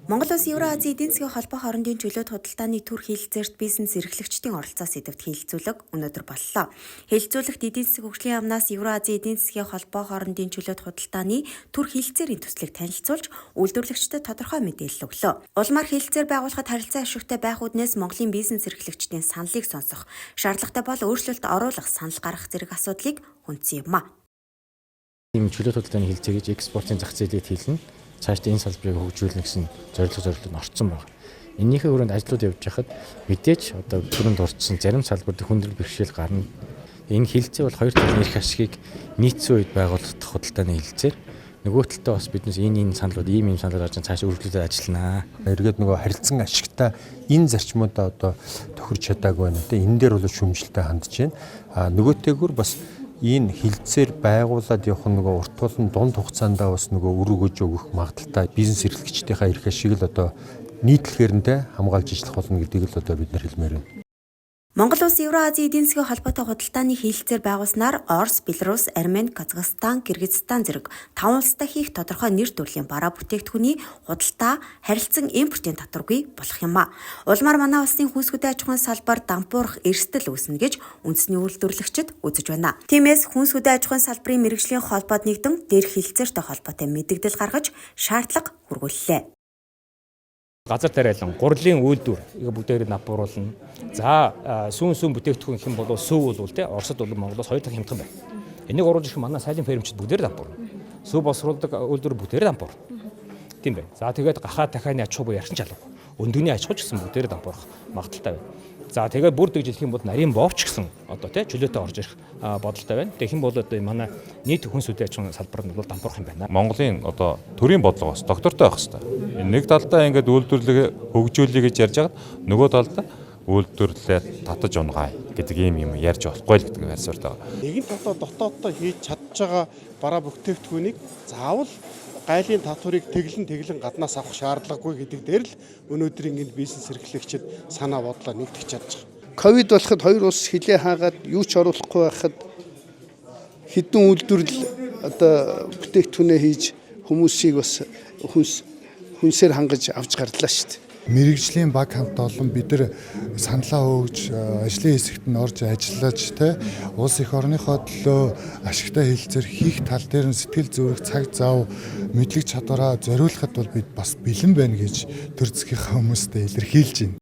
Монгол Улс Евразийн эдийн засгийн холбоо хоорондын чөлөөт худалдааны төр хэлэлцээрт бизнес эрхлэгчдийн оролцоо сэдвт хэлэлцүүлэг өнөөдөр боллоо. Хэлэлцүүлэгт эдийн засгийн хөгжлийн яамнаас Евразийн эдийн засгийн холбоо хоорондын чөлөөт худалдааны төр хэлэлцээрийн төслийг танилцуулж, үйлдвэрлэгчдэд тодорхой мэдээлэл өглөө. Улмаар хэлэлцээр байгуулахад харилцан ашигтай байх үднээс Монголын бизнес эрхлэгчдийн саналыг сонсох, шаардлагатай бол өөрчлөлт оруулах санал гаргах зэрэг асуудлыг хүндсэн юм. Ийм чөлөөт худалдааны хэлэлцээ гэж экспортын зах зээлийг хэлнэ. Цаашдаа энэ салбарыг хөгжүүлнэ гэсэн зорилгод орцсон байна. Эннийхээ хүрээнд ажлууд явж хахад мэдээж одоо түрүүнд дурдсан зарим салбарт хүндрэл бэрхшээл гарна. Энэ хэлэлцээ бол хоёр талын эрх ашигыг нийцсэн үед байгуулагдах худалдааны хэлэлцээр нөгөө талдаа бас биднес энэ саналууд ийм саналууд гарч цаашаа үргэлжлүүлээд ажилланаа. Эргээд нөгөө харилцан ашигтай энэ зарчмуудаа одоо тохирч чадаагүй байна. Энэ дээр бол шүүмжлэлтэй хандж байна. Нөгөөтэйгүр бас энэ хилцээр байгуулад явах нөгөө урт тулан дунд хугацаанд бас нөгөө үр өгөөж өгөх магадaltaй бизнес эрхлэгчдийнхээ эрх ашиг л одоо нийтлэхэрэндээ хамгаалж ажиллах болно гэдгийг л одоо бид нар хэлмээр байна. Монгол Улс Евразийн эдийн засгийн холбоотой худалдааны хэлэлцээр байгуулснаар Орос, Беларусь, Армени, Казахстан, Кыргызстан зэрэг 5 улстай хийх тодорхой нэр төрлийн бараа бүтээгдэхүүний худалдаа харилцан импортын татваргүй болох юм а. Улмаар манай улсын хүнсгүдээ аж ахуйн салбар дампуурах эрсдэл үүснэ гэж үндэсний үйлдвэрлэгчид үзэж байна. Тиймээс хүнсгүдээ аж ахуйн салбарын мэргэжлийн холбоод нэгдэн дээрх хэлэлцээртэй холбоотой мэдээлэл гаргаж шаардлага хүргүүллээ. Газар тариалан, гурлийн үйлдвэр бүгдээр дампууруулна. За сүүн бүтээгдэхүүн хэм бол сүү бол те Оросд бол Монголоос хоёр дахин хямдхан байна. Энийг оруулж ирэх манай сайлын фермчид бүгдээр дампуурна. Сүү босруулдаг үйлдвэр бүгдээр дампуурна. Тийм байна. За тэгээд гахаа дахианы аж ахуй ярчин чалга. Өндөгний аж ахуй ч гэсэн бүгдээр дампуурах магадaltaй байна. За тэгээд бүр дэгж хэлэх юм бол нарийн бовч гэсэн одоо тий чөлөөтэй орж ирэх бодолтой байна. Тэгэх юм бол одоо манай нийт хүнсүдээ аж ахуйн салбарт бол дампуурах юм байна. Монголын одоо төрийн бодлогоос доктортой байх хэрэгтэй. Нэг талдаа ингээд үйлдвэрлэлээ хөгжүүлэе гэж ярьж хагаад нөгөө талдаа үйлдвэрлэлээ татаж унгай гэдэг юм ярьж болохгүй л гэдэг ярьсаар байгаа. Нэгэн талдаа дотооддоо хийж чадж байгаа бараа бүтээгдэхүүнийг заавал гайлын татварыг тэглэн гаднаас авах шаардлагагүй гэдэг дээр л өнөөдрийн энэ бизнес эрхлэгчид санаа бодлоо нэгтгэж чадж байгаа. Ковид болоход хоёр улс хилээ хаагаад юу ч оруулахгүй байхад хэдэн үйлдвэрлэл одоо бүтээгдэхүүнээ хийж хүмүүсийг бас хүнсээр хангаж авч гарлаа шүү дээ. Мэргэжлийн баг хамт олон бид нар саналаа өгж ажлын хэсэгт нь орж ажиллаж улс их орныхоо төлөө ашигтай хэлэлцээр хийх тал дээр нь сэтгэл зүрэх цаг зав мэдлэг чадвараа зориулахад бол бид бас бэлэн байна гэж төр засгийнхаа хүмүүстээ илэрхийлж байна.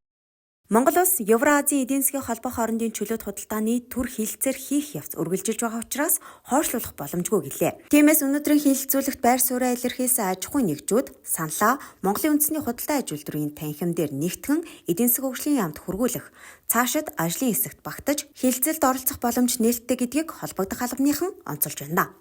Монгол Улс Евразийн эдийн засгийн холбоо хоорондын чөлөөт худалдааны төр хэлэлцээр хийх явц үргэлжилж байгаа учраас хойшлуулах боломжгүй гэлээ. Тиймээс өнөөдрийн хэлэлцүүлэгт байр сууриа илэрхийлсэн аж ахуйн нэгжүүд саналаа Монголын үндэсний худалдаа аж үйлдвэрийн танхим дээр нэгтгэн эдийн засгийн хөгжлийн яамд хүргүүлэх, цаашид ажлын хэсэгт багтаж хэлэлцэлд оролцох боломж нээлттэй гэдгийг холбогдох албаныхан онцолж байна.